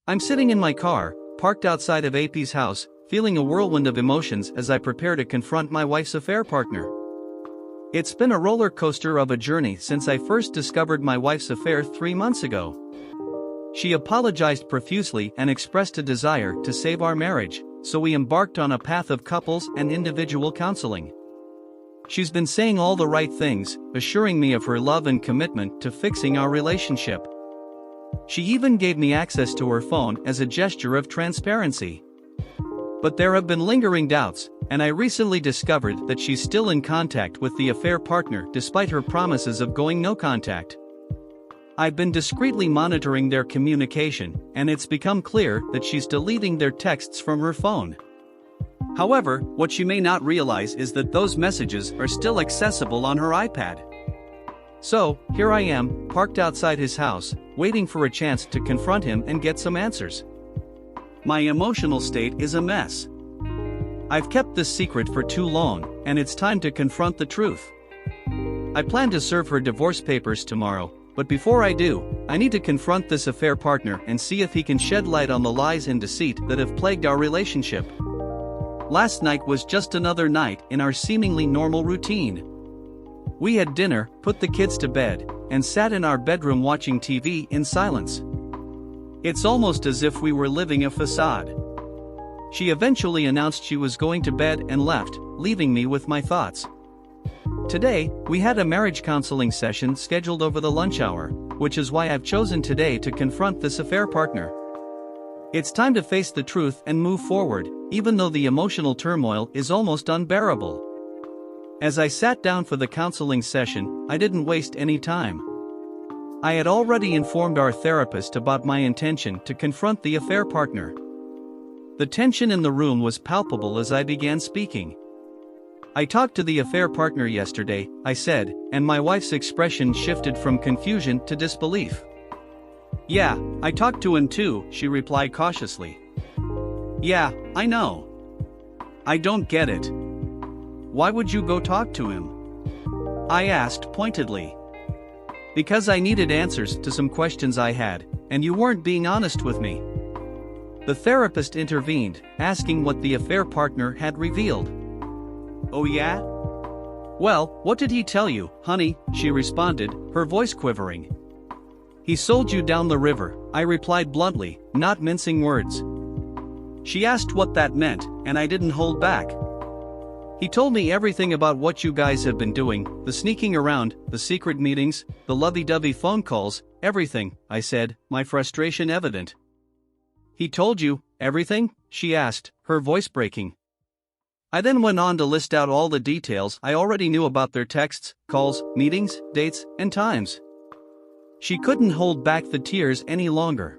I'm sitting in my car, parked outside of AP's house, feeling a whirlwind of emotions as I prepare to confront my wife's affair partner. It's been a roller coaster of a journey since I first discovered my wife's affair 3 months ago. She apologized profusely and expressed a desire to save our marriage, so we embarked on a path of couples and individual counseling. She's been saying all the right things, assuring me of her love and commitment to fixing our relationship. She even gave me access to her phone as a gesture of transparency. But there have been lingering doubts, and I recently discovered that she's still in contact with the affair partner despite her promises of going no contact. I've been discreetly monitoring their communication, and it's become clear that she's deleting their texts from her phone. However, what she may not realize is that those messages are still accessible on her iPad. So, here I am, parked outside his house, waiting for a chance to confront him and get some answers. My emotional state is a mess. I've kept this secret for too long, and it's time to confront the truth. I plan to serve her divorce papers tomorrow, but before I do, I need to confront this affair partner and see if he can shed light on the lies and deceit that have plagued our relationship. Last night was just another night in our seemingly normal routine. We had dinner, put the kids to bed, and sat in our bedroom watching TV in silence. It's almost as if we were living a facade. She eventually announced she was going to bed and left, leaving me with my thoughts. Today, we had a marriage counseling session scheduled over the lunch hour, which is why I've chosen today to confront this affair partner. It's time to face the truth and move forward, even though the emotional turmoil is almost unbearable. As I sat down for the counseling session, I didn't waste any time. I had already informed our therapist about my intention to confront the affair partner. The tension in the room was palpable as I began speaking. I talked to the affair partner yesterday, I said, and my wife's expression shifted from confusion to disbelief. Yeah, I talked to him too, she replied cautiously. Yeah, I know. I don't get it. Why would you go talk to him? I asked pointedly. Because I needed answers to some questions I had, and you weren't being honest with me. The therapist intervened, asking what the affair partner had revealed. Oh yeah? Well, what did he tell you, honey? She responded, her voice quivering. He sold you down the river, I replied bluntly, not mincing words. She asked what that meant, and I didn't hold back. He told me everything about what you guys have been doing, the sneaking around, the secret meetings, the lovey-dovey phone calls, everything, I said, my frustration evident. He told you everything? She asked, her voice breaking. I then went on to list out all the details I already knew about their texts, calls, meetings, dates, and times. She couldn't hold back the tears any longer.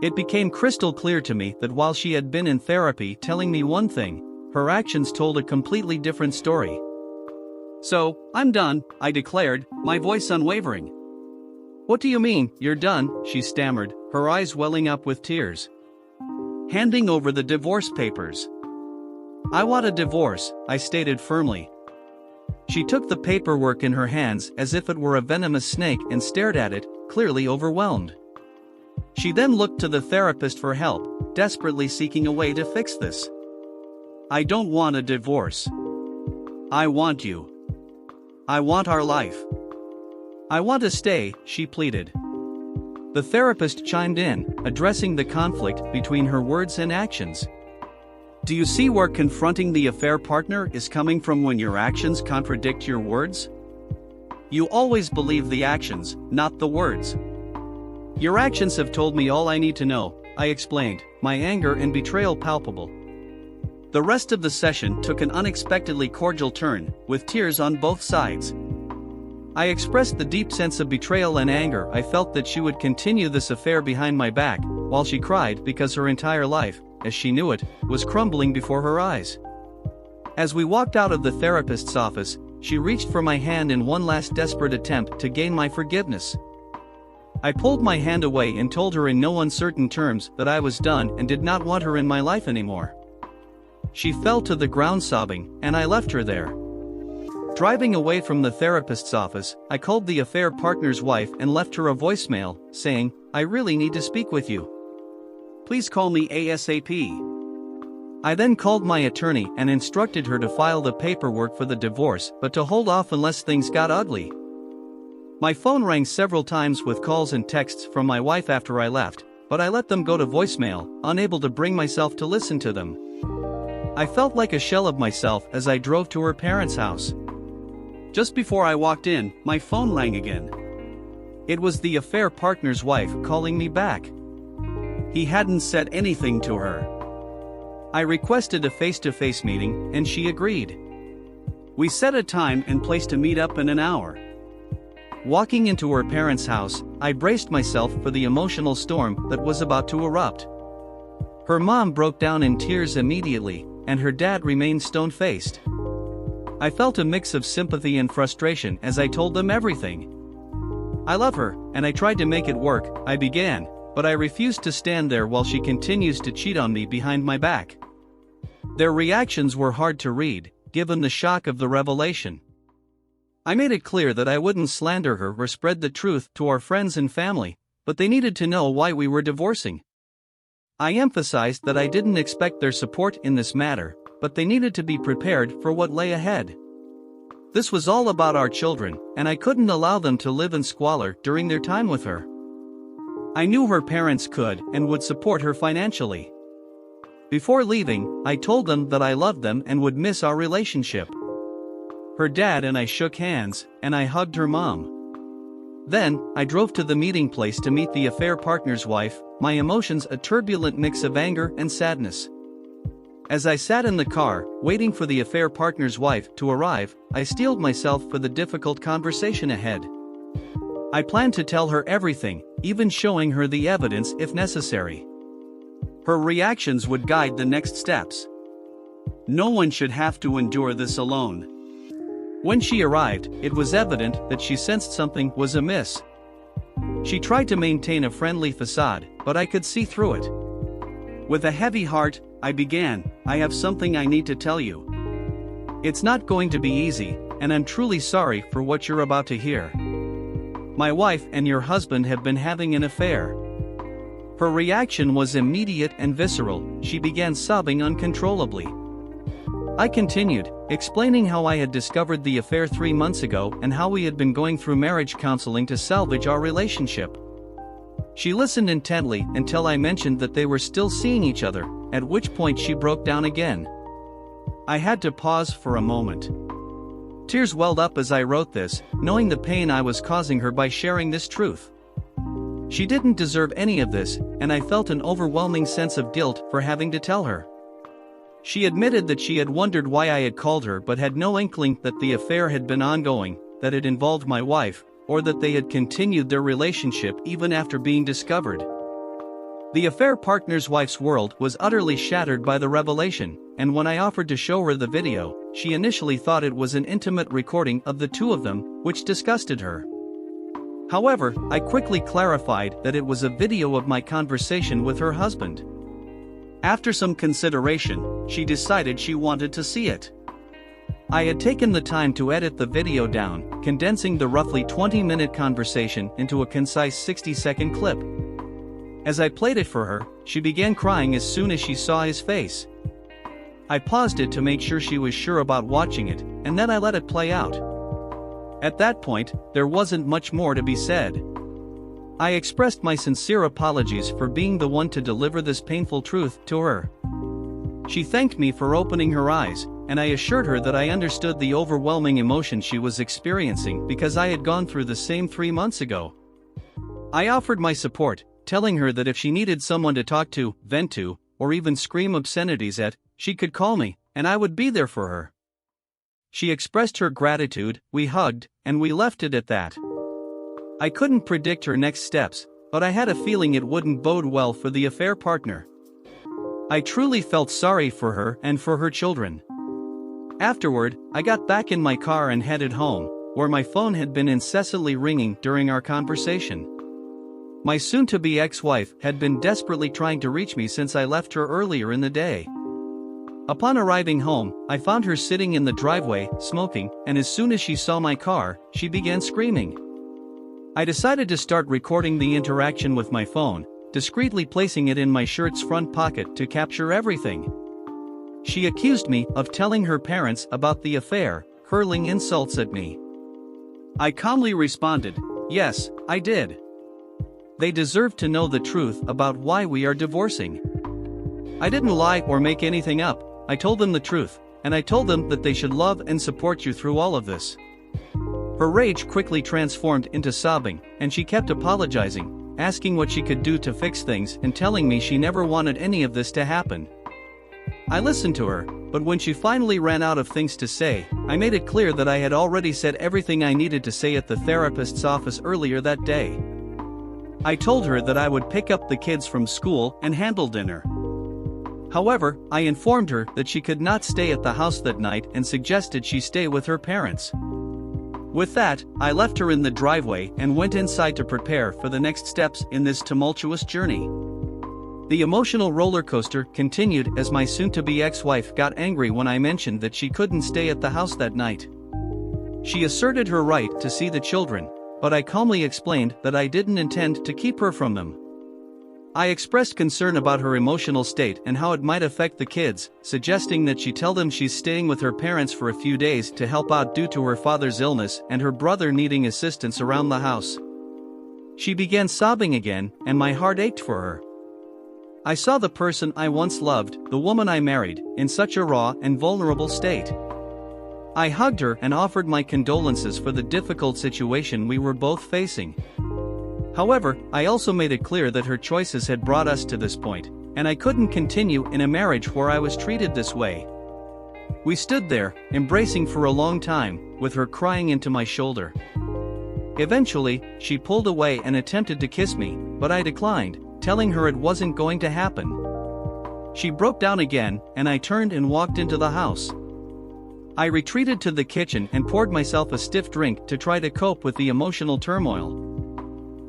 It became crystal clear to me that while she had been in therapy telling me one thing, her actions told a completely different story. So, I'm done, I declared, my voice unwavering. What do you mean, you're done? She stammered, her eyes welling up with tears. Handing over the divorce papers. I want a divorce, I stated firmly. She took the paperwork in her hands as if it were a venomous snake and stared at it, clearly overwhelmed. She then looked to the therapist for help, desperately seeking a way to fix this. I don't want a divorce. I want you. I want our life. I want to stay, she pleaded. The therapist chimed in, addressing the conflict between her words and actions. Do you see where confronting the affair partner is coming from when your actions contradict your words? You always believe the actions, not the words. Your actions have told me all I need to know, I explained, my anger and betrayal palpable. The rest of the session took an unexpectedly cordial turn, with tears on both sides. I expressed the deep sense of betrayal and anger I felt that she would continue this affair behind my back, while she cried because her entire life, as she knew it, was crumbling before her eyes. As we walked out of the therapist's office, she reached for my hand in one last desperate attempt to gain my forgiveness. I pulled my hand away and told her in no uncertain terms that I was done and did not want her in my life anymore. She fell to the ground sobbing, and I left her there. Driving away from the therapist's office, I called the affair partner's wife and left her a voicemail, saying, I really need to speak with you. Please call me ASAP. I then called my attorney and instructed her to file the paperwork for the divorce but to hold off unless things got ugly. My phone rang several times with calls and texts from my wife after I left, but I let them go to voicemail, unable to bring myself to listen to them. I felt like a shell of myself as I drove to her parents' house. Just before I walked in, my phone rang again. It was the affair partner's wife calling me back. He hadn't said anything to her. I requested a face-to-face meeting, and she agreed. We set a time and place to meet up in an hour. Walking into her parents' house, I braced myself for the emotional storm that was about to erupt. Her mom broke down in tears immediately, and her dad remained stone-faced. I felt a mix of sympathy and frustration as I told them everything. I love her, and I tried to make it work, I began, but I refused to stand there while she continues to cheat on me behind my back. Their reactions were hard to read, given the shock of the revelation. I made it clear that I wouldn't slander her or spread the truth to our friends and family, but they needed to know why we were divorcing. I emphasized that I didn't expect their support in this matter, but they needed to be prepared for what lay ahead. This was all about our children, and I couldn't allow them to live in squalor during their time with her. I knew her parents could and would support her financially. Before leaving, I told them that I loved them and would miss our relationship. Her dad and I shook hands, and I hugged her mom. Then, I drove to the meeting place to meet the affair partner's wife, my emotions a turbulent mix of anger and sadness. As I sat in the car, waiting for the affair partner's wife to arrive, I steeled myself for the difficult conversation ahead. I planned to tell her everything, even showing her the evidence if necessary. Her reactions would guide the next steps. No one should have to endure this alone. When she arrived, it was evident that she sensed something was amiss. She tried to maintain a friendly facade, but I could see through it. With a heavy heart, I began, "I have something I need to tell you. It's not going to be easy, and I'm truly sorry for what you're about to hear. My wife and your husband have been having an affair." Her reaction was immediate and visceral. She began sobbing uncontrollably. I continued, explaining how I had discovered the affair 3 months ago and how we had been going through marriage counseling to salvage our relationship. She listened intently until I mentioned that they were still seeing each other, at which point she broke down again. I had to pause for a moment. Tears welled up as I wrote this, knowing the pain I was causing her by sharing this truth. She didn't deserve any of this, and I felt an overwhelming sense of guilt for having to tell her. She admitted that she had wondered why I had called her but had no inkling that the affair had been ongoing, that it involved my wife, or that they had continued their relationship even after being discovered. The affair partner's wife's world was utterly shattered by the revelation, and when I offered to show her the video, she initially thought it was an intimate recording of the two of them, which disgusted her. However, I quickly clarified that it was a video of my conversation with her husband. After some consideration, she decided she wanted to see it. I had taken the time to edit the video down, condensing the roughly 20-minute conversation into a concise 60-second clip. As I played it for her, she began crying as soon as she saw his face. I paused it to make sure she was sure about watching it, and then I let it play out. At that point, there wasn't much more to be said. I expressed my sincere apologies for being the one to deliver this painful truth to her. She thanked me for opening her eyes, and I assured her that I understood the overwhelming emotion she was experiencing because I had gone through the same 3 months ago. I offered my support, telling her that if she needed someone to talk to, vent to, or even scream obscenities at, she could call me, and I would be there for her. She expressed her gratitude, we hugged, and we left it at that. I couldn't predict her next steps, but I had a feeling it wouldn't bode well for the affair partner. I truly felt sorry for her and for her children. Afterward, I got back in my car and headed home, where my phone had been incessantly ringing during our conversation. My soon-to-be ex-wife had been desperately trying to reach me since I left her earlier in the day. Upon arriving home, I found her sitting in the driveway, smoking, and as soon as she saw my car, she began screaming. I decided to start recording the interaction with my phone, discreetly placing it in my shirt's front pocket to capture everything. She accused me of telling her parents about the affair, hurling insults at me. I calmly responded, "Yes, I did. They deserve to know the truth about why we are divorcing. I didn't lie or make anything up. I told them the truth, and I told them that they should love and support you through all of this." Her rage quickly transformed into sobbing, and she kept apologizing, asking what she could do to fix things and telling me she never wanted any of this to happen. I listened to her, but when she finally ran out of things to say, I made it clear that I had already said everything I needed to say at the therapist's office earlier that day. I told her that I would pick up the kids from school and handle dinner. However, I informed her that she could not stay at the house that night and suggested she stay with her parents. With that, I left her in the driveway and went inside to prepare for the next steps in this tumultuous journey. The emotional roller coaster continued as my soon-to-be ex-wife got angry when I mentioned that she couldn't stay at the house that night. She asserted her right to see the children, but I calmly explained that I didn't intend to keep her from them. I expressed concern about her emotional state and how it might affect the kids, suggesting that she tell them she's staying with her parents for a few days to help out due to her father's illness and her brother needing assistance around the house. She began sobbing again, and my heart ached for her. I saw the person I once loved, the woman I married, in such a raw and vulnerable state. I hugged her and offered my condolences for the difficult situation we were both facing. However, I also made it clear that her choices had brought us to this point, and I couldn't continue in a marriage where I was treated this way. We stood there, embracing for a long time, with her crying into my shoulder. Eventually, she pulled away and attempted to kiss me, but I declined, telling her it wasn't going to happen. She broke down again, and I turned and walked into the house. I retreated to the kitchen and poured myself a stiff drink to try to cope with the emotional turmoil.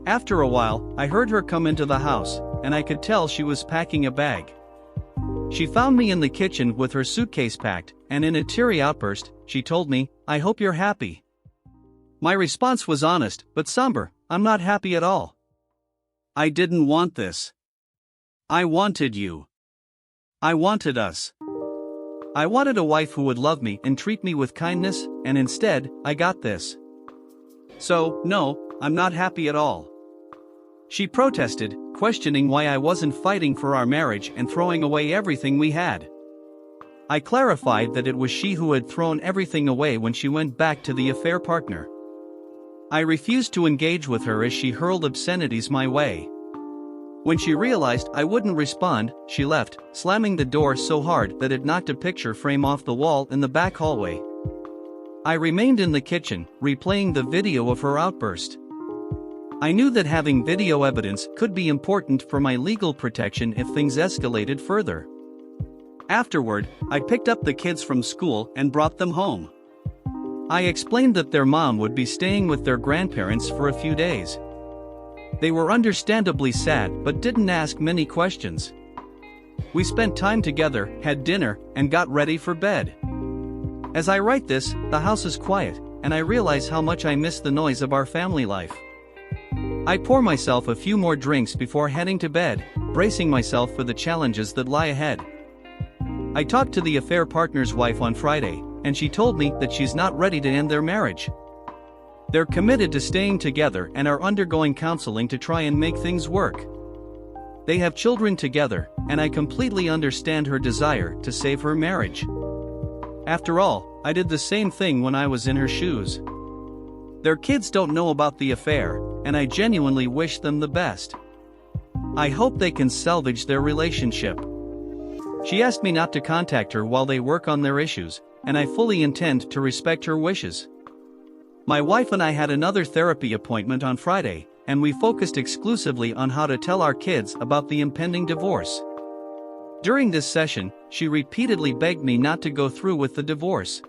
After a while, I heard her come into the house, and I could tell she was packing a bag. She found me in the kitchen with her suitcase packed, and in a teary outburst, she told me, "I hope you're happy." My response was honest, but somber. "I'm not happy at all. I didn't want this. I wanted you. I wanted us. I wanted a wife who would love me and treat me with kindness, and instead, I got this. So, no, I'm not happy at all." She protested, questioning why I wasn't fighting for our marriage and throwing away everything we had. I clarified that it was she who had thrown everything away when she went back to the affair partner. I refused to engage with her as she hurled obscenities my way. When she realized I wouldn't respond, she left, slamming the door so hard that it knocked a picture frame off the wall in the back hallway. I remained in the kitchen, replaying the video of her outburst. I knew that having video evidence could be important for my legal protection if things escalated further. Afterward, I picked up the kids from school and brought them home. I explained that their mom would be staying with their grandparents for a few days. They were understandably sad but didn't ask many questions. We spent time together, had dinner, and got ready for bed. As I write this, the house is quiet, and I realize how much I miss the noise of our family life. I pour myself a few more drinks before heading to bed, bracing myself for the challenges that lie ahead. I talked to the affair partner's wife on Friday, and she told me that she's not ready to end their marriage. They're committed to staying together and are undergoing counseling to try and make things work. They have children together, and I completely understand her desire to save her marriage. After all, I did the same thing when I was in her shoes. Their kids don't know about the affair, and I genuinely wish them the best. I hope they can salvage their relationship. She asked me not to contact her while they work on their issues, and I fully intend to respect her wishes. My wife and I had another therapy appointment on Friday, and we focused exclusively on how to tell our kids about the impending divorce. During this session, she repeatedly begged me not to go through with the divorce.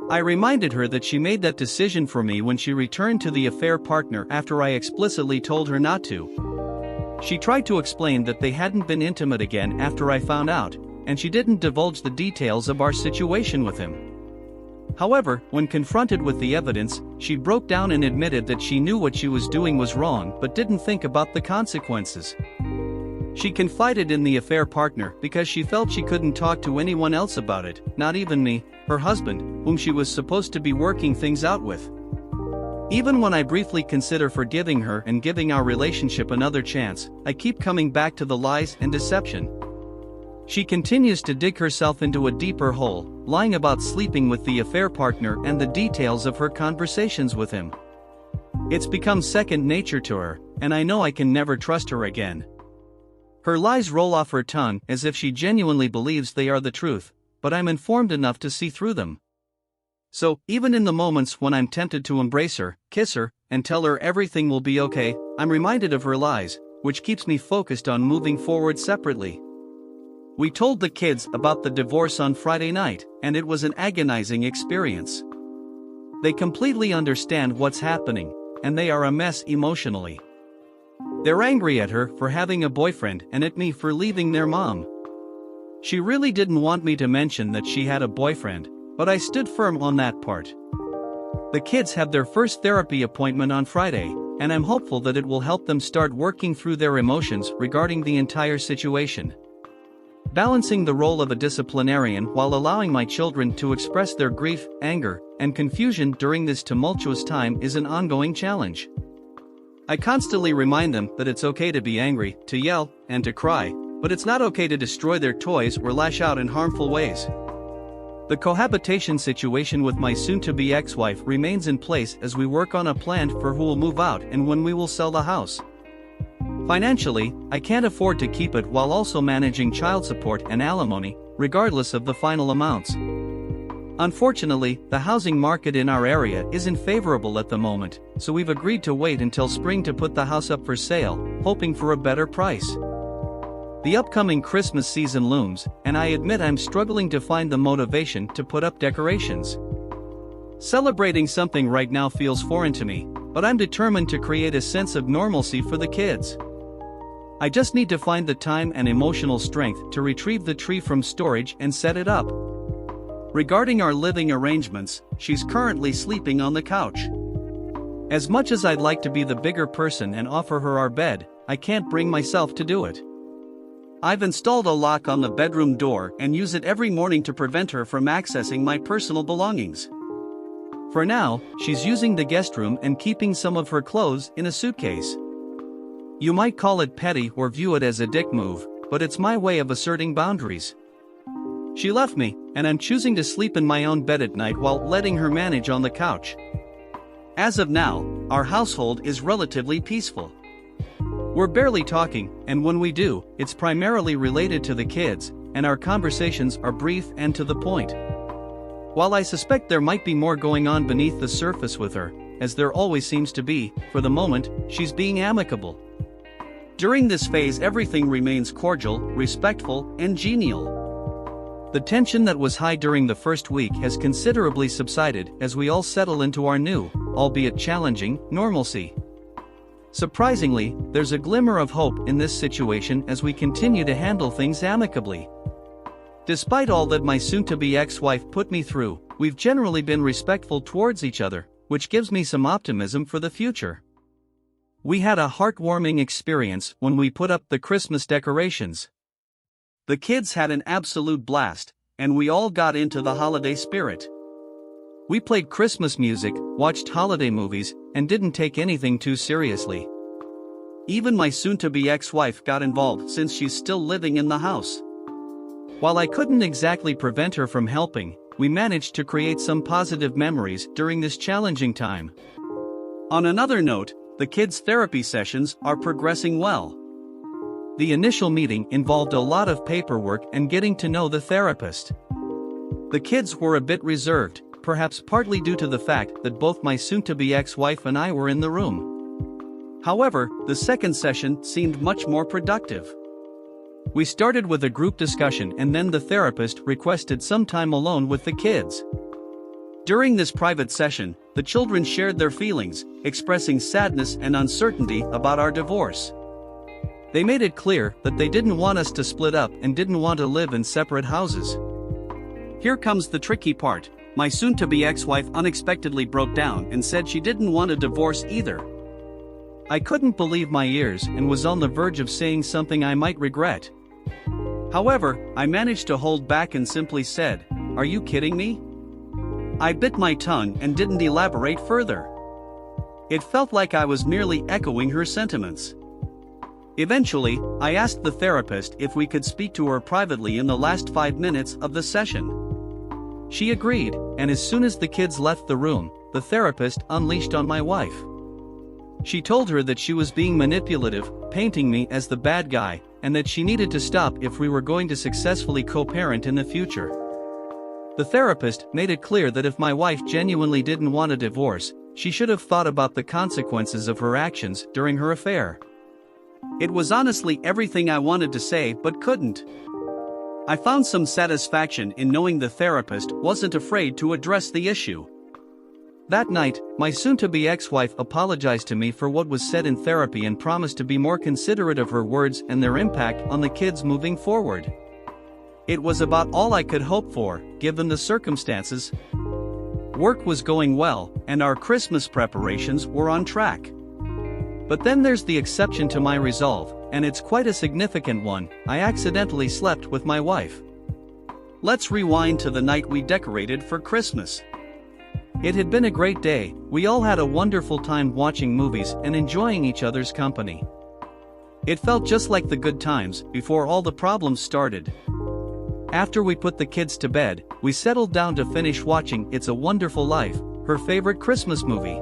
I reminded her that she made that decision for me when she returned to the affair partner after I explicitly told her not to. She tried to explain that they hadn't been intimate again after I found out, and she didn't divulge the details of our situation with him. However, when confronted with the evidence, she broke down and admitted that she knew what she was doing was wrong but didn't think about the consequences. She confided in the affair partner because she felt she couldn't talk to anyone else about it, not even me, her husband, whom she was supposed to be working things out with. Even when I briefly consider forgiving her and giving our relationship another chance, I keep coming back to the lies and deception. She continues to dig herself into a deeper hole, lying about sleeping with the affair partner and the details of her conversations with him. It's become second nature to her, and I know I can never trust her again. Her lies roll off her tongue as if she genuinely believes they are the truth, but I'm informed enough to see through them. So, even in the moments when I'm tempted to embrace her, kiss her, and tell her everything will be okay, I'm reminded of her lies, which keeps me focused on moving forward separately. We told the kids about the divorce on Friday night, and it was an agonizing experience. They completely understand what's happening, and they are a mess emotionally. They're angry at her for having a boyfriend and at me for leaving their mom. She really didn't want me to mention that she had a boyfriend, but I stood firm on that part. The kids have their first therapy appointment on Friday, and I'm hopeful that it will help them start working through their emotions regarding the entire situation. Balancing the role of a disciplinarian while allowing my children to express their grief, anger, and confusion during this tumultuous time is an ongoing challenge. I constantly remind them that it's okay to be angry, to yell, and to cry, but it's not okay to destroy their toys or lash out in harmful ways. The cohabitation situation with my soon-to-be ex-wife remains in place as we work on a plan for who will move out and when we will sell the house. Financially, I can't afford to keep it while also managing child support and alimony, regardless of the final amounts. Unfortunately, the housing market in our area isn't favorable at the moment, so we've agreed to wait until spring to put the house up for sale, hoping for a better price. The upcoming Christmas season looms, and I admit I'm struggling to find the motivation to put up decorations. Celebrating something right now feels foreign to me, but I'm determined to create a sense of normalcy for the kids. I just need to find the time and emotional strength to retrieve the tree from storage and set it up. Regarding our living arrangements, she's currently sleeping on the couch. As much as I'd like to be the bigger person and offer her our bed, I can't bring myself to do it. I've installed a lock on the bedroom door and use it every morning to prevent her from accessing my personal belongings. For now, she's using the guest room and keeping some of her clothes in a suitcase. You might call it petty or view it as a dick move, but it's my way of asserting boundaries. She left me, and I'm choosing to sleep in my own bed at night while letting her manage on the couch. As of now, our household is relatively peaceful. We're barely talking, and when we do, it's primarily related to the kids, and our conversations are brief and to the point. While I suspect there might be more going on beneath the surface with her, as there always seems to be, for the moment, she's being amicable. During this phase, everything remains cordial, respectful, and genial. The tension that was high during the first week has considerably subsided as we all settle into our new, albeit challenging, normalcy. Surprisingly, there's a glimmer of hope in this situation as we continue to handle things amicably. Despite all that my soon-to-be ex-wife put me through, we've generally been respectful towards each other, which gives me some optimism for the future. We had a heartwarming experience when we put up the Christmas decorations. The kids had an absolute blast, and we all got into the holiday spirit. We played Christmas music, watched holiday movies, and didn't take anything too seriously. Even my soon-to-be ex-wife got involved since she's still living in the house. While I couldn't exactly prevent her from helping, we managed to create some positive memories during this challenging time. On another note, the kids' therapy sessions are progressing well. The initial meeting involved a lot of paperwork and getting to know the therapist. The kids were a bit reserved, perhaps partly due to the fact that both my soon-to-be ex-wife and I were in the room. However, the second session seemed much more productive. We started with a group discussion and then the therapist requested some time alone with the kids. During this private session, the children shared their feelings, expressing sadness and uncertainty about our divorce. They made it clear that they didn't want us to split up and didn't want to live in separate houses. Here comes the tricky part. My soon-to-be ex-wife unexpectedly broke down and said she didn't want a divorce either. I couldn't believe my ears and was on the verge of saying something I might regret. However, I managed to hold back and simply said, "Are you kidding me?" I bit my tongue and didn't elaborate further. It felt like I was merely echoing her sentiments. Eventually, I asked the therapist if we could speak to her privately in the last 5 minutes of the session. She agreed, and as soon as the kids left the room, the therapist unleashed on my wife. She told her that she was being manipulative, painting me as the bad guy, and that she needed to stop if we were going to successfully co-parent in the future. The therapist made it clear that if my wife genuinely didn't want a divorce, she should have thought about the consequences of her actions during her affair. It was honestly everything I wanted to say but couldn't. I found some satisfaction in knowing the therapist wasn't afraid to address the issue. That night, my soon-to-be ex-wife apologized to me for what was said in therapy and promised to be more considerate of her words and their impact on the kids moving forward. It was about all I could hope for, given the circumstances. Work was going well, and our Christmas preparations were on track. But then there's the exception to my resolve, and it's quite a significant one. I accidentally slept with my wife. Let's rewind to the night we decorated for Christmas. It had been a great day. We all had a wonderful time watching movies and enjoying each other's company. It felt just like the good times before all the problems started. After we put the kids to bed, we settled down to finish watching It's a Wonderful Life, her favorite Christmas movie.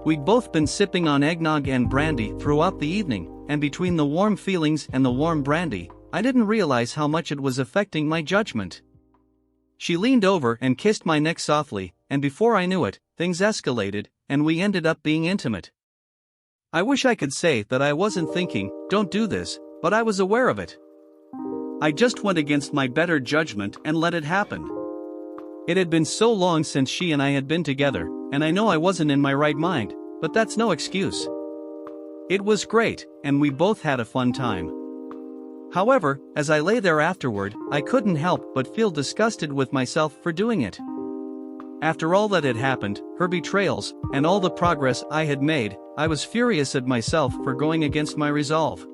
We'd both been sipping on eggnog and brandy throughout the evening, and between the warm feelings and the warm brandy, I didn't realize how much it was affecting my judgment. She leaned over and kissed my neck softly, and before I knew it, things escalated, and we ended up being intimate. I wish I could say that I wasn't thinking, "Don't do this," but I was aware of it. I just went against my better judgment and let it happen. It had been so long since she and I had been together, and I know I wasn't in my right mind, but that's no excuse. It was great, and we both had a fun time. However, as I lay there afterward, I couldn't help but feel disgusted with myself for doing it. After all that had happened, her betrayals, and all the progress I had made, I was furious at myself for going against my resolve.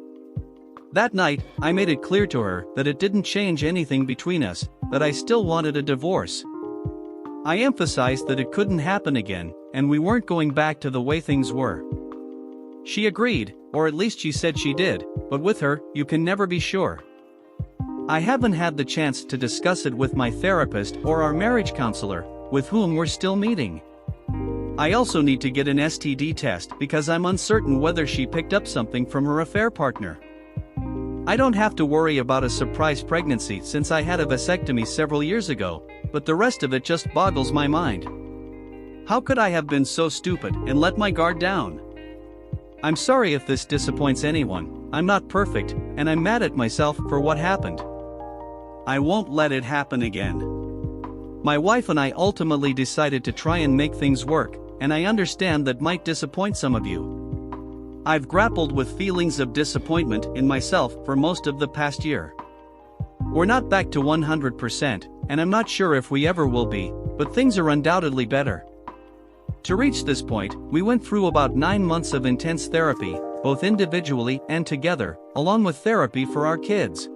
That night, I made it clear to her that it didn't change anything between us, that I still wanted a divorce. I emphasized that it couldn't happen again, and we weren't going back to the way things were. She agreed, or at least she said she did, but with her, you can never be sure. I haven't had the chance to discuss it with my therapist or our marriage counselor, with whom we're still meeting. I also need to get an STD test because I'm uncertain whether she picked up something from her affair partner. I don't have to worry about a surprise pregnancy since I had a vasectomy several years ago, but the rest of it just boggles my mind. How could I have been so stupid and let my guard down? I'm sorry if this disappoints anyone. I'm not perfect, and I'm mad at myself for what happened. I won't let it happen again. My wife and I ultimately decided to try and make things work, and I understand that might disappoint some of you. I've grappled with feelings of disappointment in myself for most of the past year. We're not back to 100%, and I'm not sure if we ever will be, but things are undoubtedly better. To reach this point, we went through about 9 months of intense therapy, both individually and together, along with therapy for our kids.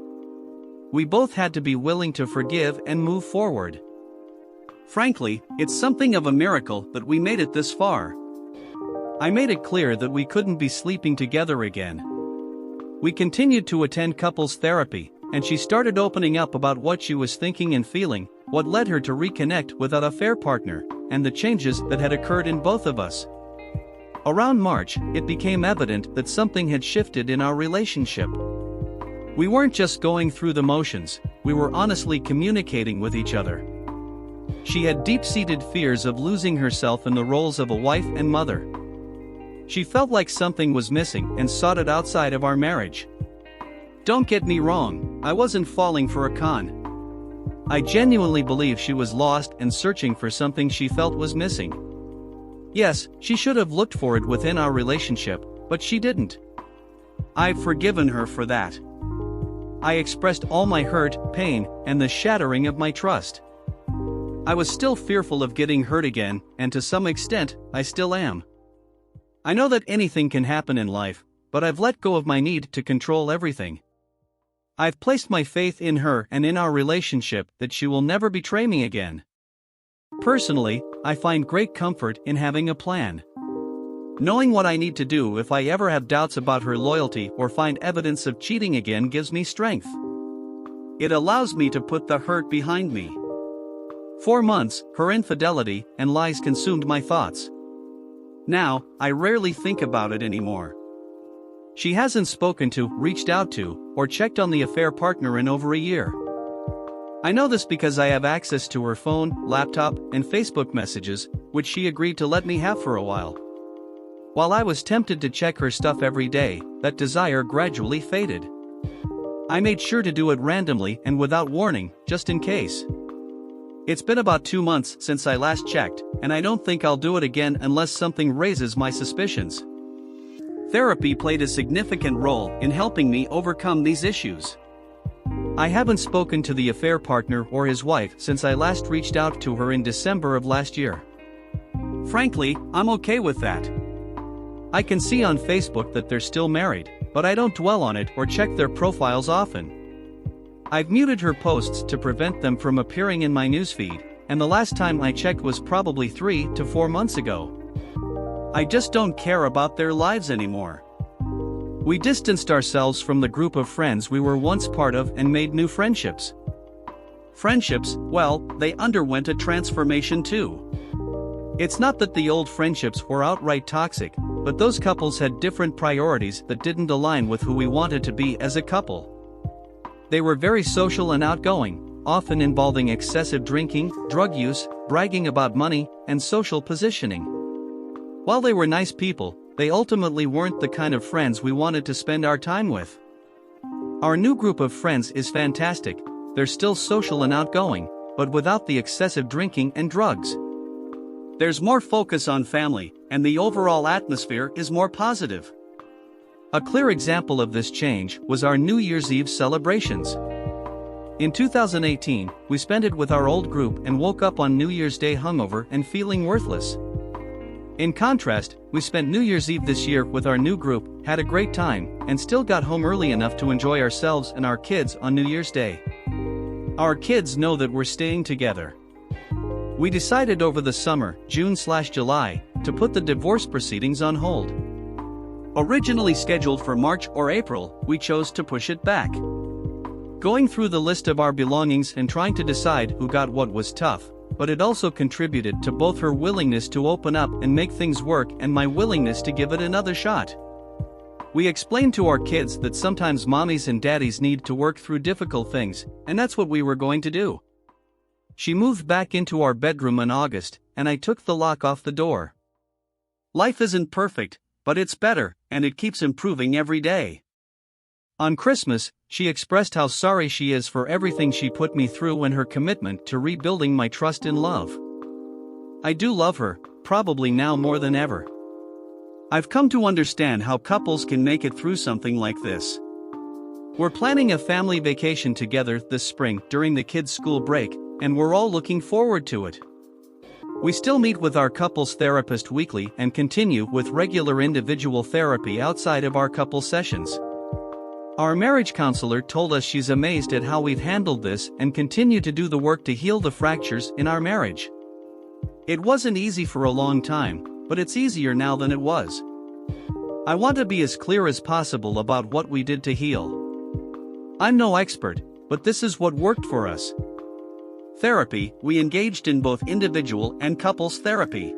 We both had to be willing to forgive and move forward. Frankly, it's something of a miracle that we made it this far. I made it clear that we couldn't be sleeping together again. We continued to attend couples therapy, and she started opening up about what she was thinking and feeling, what led her to reconnect with an affair partner, and the changes that had occurred in both of us. Around March, it became evident that something had shifted in our relationship. We weren't just going through the motions, we were honestly communicating with each other. She had deep-seated fears of losing herself in the roles of a wife and mother. She felt like something was missing and sought it outside of our marriage. Don't get me wrong, I wasn't falling for a con. I genuinely believe she was lost and searching for something she felt was missing. Yes, she should have looked for it within our relationship, but she didn't. I've forgiven her for that. I expressed all my hurt, pain, and the shattering of my trust. I was still fearful of getting hurt again, and to some extent, I still am. I know that anything can happen in life, but I've let go of my need to control everything. I've placed my faith in her and in our relationship that she will never betray me again. Personally, I find great comfort in having a plan. Knowing what I need to do if I ever have doubts about her loyalty or find evidence of cheating again gives me strength. It allows me to put the hurt behind me. For months, her infidelity and lies consumed my thoughts. Now, I rarely think about it anymore. She hasn't spoken to, reached out to, or checked on the affair partner in over a year. I know this because I have access to her phone, laptop, and Facebook messages, which she agreed to let me have for a while. While I was tempted to check her stuff every day, that desire gradually faded. I made sure to do it randomly and without warning, just in case. It's been about 2 months since I last checked, and I don't think I'll do it again unless something raises my suspicions. Therapy played a significant role in helping me overcome these issues. I haven't spoken to the affair partner or his wife since I last reached out to her in December of last year. Frankly, I'm okay with that. I can see on Facebook that they're still married, but I don't dwell on it or check their profiles often. I've muted her posts to prevent them from appearing in my newsfeed, and the last time I checked was probably 3 to 4 months ago. I just don't care about their lives anymore. We distanced ourselves from the group of friends we were once part of and made new friendships. Friendships, well, they underwent a transformation too. It's not that the old friendships were outright toxic, but those couples had different priorities that didn't align with who we wanted to be as a couple. They were very social and outgoing, often involving excessive drinking, drug use, bragging about money, and social positioning. While they were nice people, they ultimately weren't the kind of friends we wanted to spend our time with. Our new group of friends is fantastic, they're still social and outgoing, but without the excessive drinking and drugs. There's more focus on family, and the overall atmosphere is more positive. A clear example of this change was our New Year's Eve celebrations. In 2018, we spent it with our old group and woke up on New Year's Day hungover and feeling worthless. In contrast, we spent New Year's Eve this year with our new group, had a great time, and still got home early enough to enjoy ourselves and our kids on New Year's Day. Our kids know that we're staying together. We decided over the summer, June/July, to put the divorce proceedings on hold. Originally scheduled for March or April, we chose to push it back. Going through the list of our belongings and trying to decide who got what was tough, but it also contributed to both her willingness to open up and make things work and my willingness to give it another shot. We explained to our kids that sometimes mommies and daddies need to work through difficult things, and that's what we were going to do. She moved back into our bedroom in August, and I took the lock off the door. Life isn't perfect, but it's better, and it keeps improving every day. On Christmas, she expressed how sorry she is for everything she put me through and her commitment to rebuilding my trust in love. I do love her, probably now more than ever. I've come to understand how couples can make it through something like this. We're planning a family vacation together this spring during the kids' school break, and we're all looking forward to it. We still meet with our couples therapist weekly and continue with regular individual therapy outside of our couple sessions. Our marriage counselor told us she's amazed at how we've handled this and continue to do the work to heal the fractures in our marriage. It wasn't easy for a long time, but it's easier now than it was. I want to be as clear as possible about what we did to heal. I'm no expert, but this is what worked for us. Therapy, we engaged in both individual and couples therapy.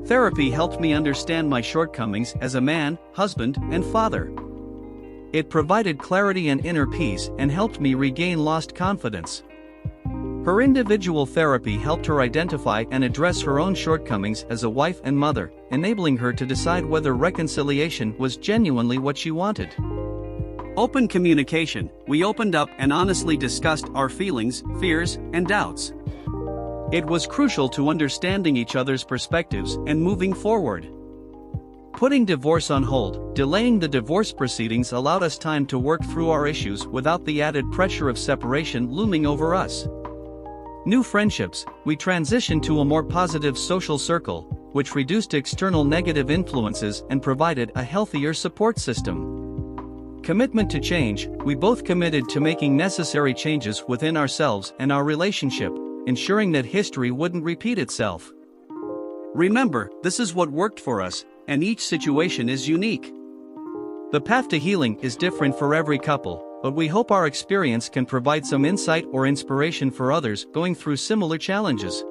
Therapy helped me understand my shortcomings as a man, husband, and father. It provided clarity and inner peace and helped me regain lost confidence. Her individual therapy helped her identify and address her own shortcomings as a wife and mother, enabling her to decide whether reconciliation was genuinely what she wanted. Open communication, we opened up and honestly discussed our feelings, fears, and doubts. It was crucial to understanding each other's perspectives and moving forward. Putting divorce on hold, delaying the divorce proceedings allowed us time to work through our issues without the added pressure of separation looming over us. New friendships, we transitioned to a more positive social circle, which reduced external negative influences and provided a healthier support system. Commitment to change, we both committed to making necessary changes within ourselves and our relationship, ensuring that history wouldn't repeat itself. Remember, this is what worked for us, and each situation is unique. The path to healing is different for every couple, but we hope our experience can provide some insight or inspiration for others going through similar challenges.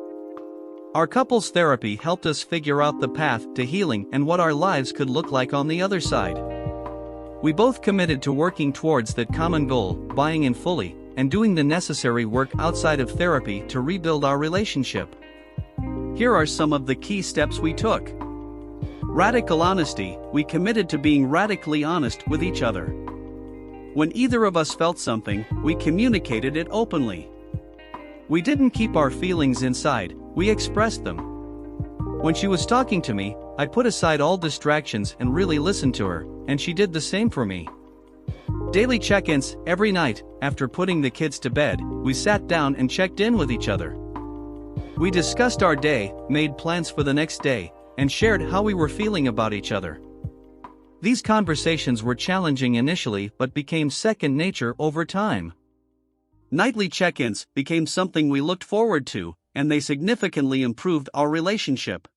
Our couples therapy helped us figure out the path to healing and what our lives could look like on the other side. We both committed to working towards that common goal, buying in fully, and doing the necessary work outside of therapy to rebuild our relationship. Here are some of the key steps we took. Radical honesty, we committed to being radically honest with each other. When either of us felt something, we communicated it openly. We didn't keep our feelings inside, we expressed them. When she was talking to me, I put aside all distractions and really listened to her, and she did the same for me. Daily check-ins, every night, after putting the kids to bed, we sat down and checked in with each other. We discussed our day, made plans for the next day, and shared how we were feeling about each other. These conversations were challenging initially but became second nature over time. Nightly check-ins became something we looked forward to, and they significantly improved our relationship.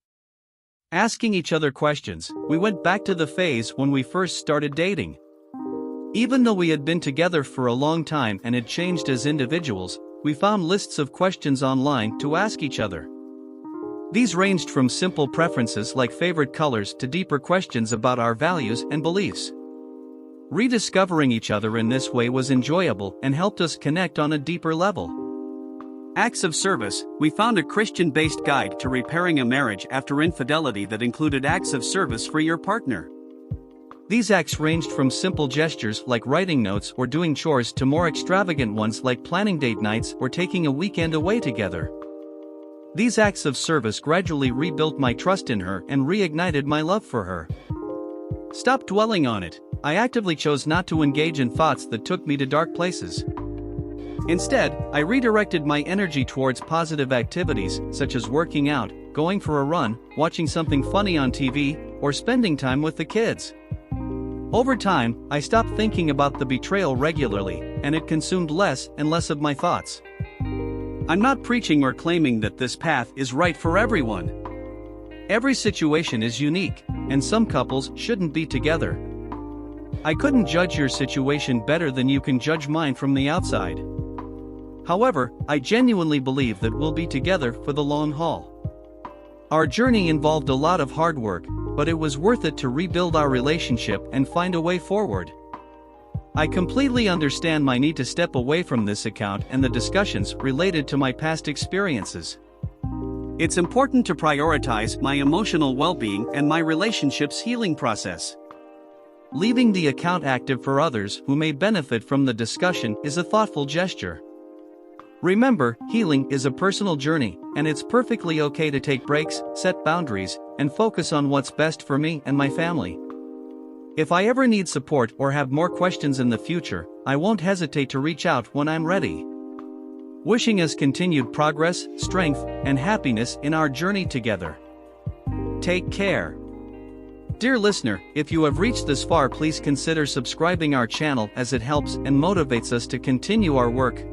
Asking each other questions, we went back to the phase when we first started dating. Even though we had been together for a long time and had changed as individuals, we found lists of questions online to ask each other. These ranged from simple preferences like favorite colors to deeper questions about our values and beliefs. Rediscovering each other in this way was enjoyable and helped us connect on a deeper level. Acts of service, we found a Christian-based guide to repairing a marriage after infidelity that included acts of service for your partner. These acts ranged from simple gestures like writing notes or doing chores to more extravagant ones like planning date nights or taking a weekend away together. These acts of service gradually rebuilt my trust in her and reignited my love for her. Stop dwelling on it. I actively chose not to engage in thoughts that took me to dark places. Instead, I redirected my energy towards positive activities such as working out, going for a run, watching something funny on TV, or spending time with the kids. Over time, I stopped thinking about the betrayal regularly, and it consumed less and less of my thoughts. I'm not preaching or claiming that this path is right for everyone. Every situation is unique, and some couples shouldn't be together. I couldn't judge your situation better than you can judge mine from the outside. However, I genuinely believe that we'll be together for the long haul. Our journey involved a lot of hard work, but it was worth it to rebuild our relationship and find a way forward. I completely understand my need to step away from this account and the discussions related to my past experiences. It's important to prioritize my emotional well-being and my relationship's healing process. Leaving the account active for others who may benefit from the discussion is a thoughtful gesture. Remember, healing is a personal journey, and it's perfectly okay to take breaks, set boundaries, and focus on what's best for me and my family. If I ever need support or have more questions in the future, I won't hesitate to reach out when I'm ready. Wishing us continued progress, strength, and happiness in our journey together. Take care. Dear listener, if you have reached this far, please consider subscribing our channel as it helps and motivates us to continue our work.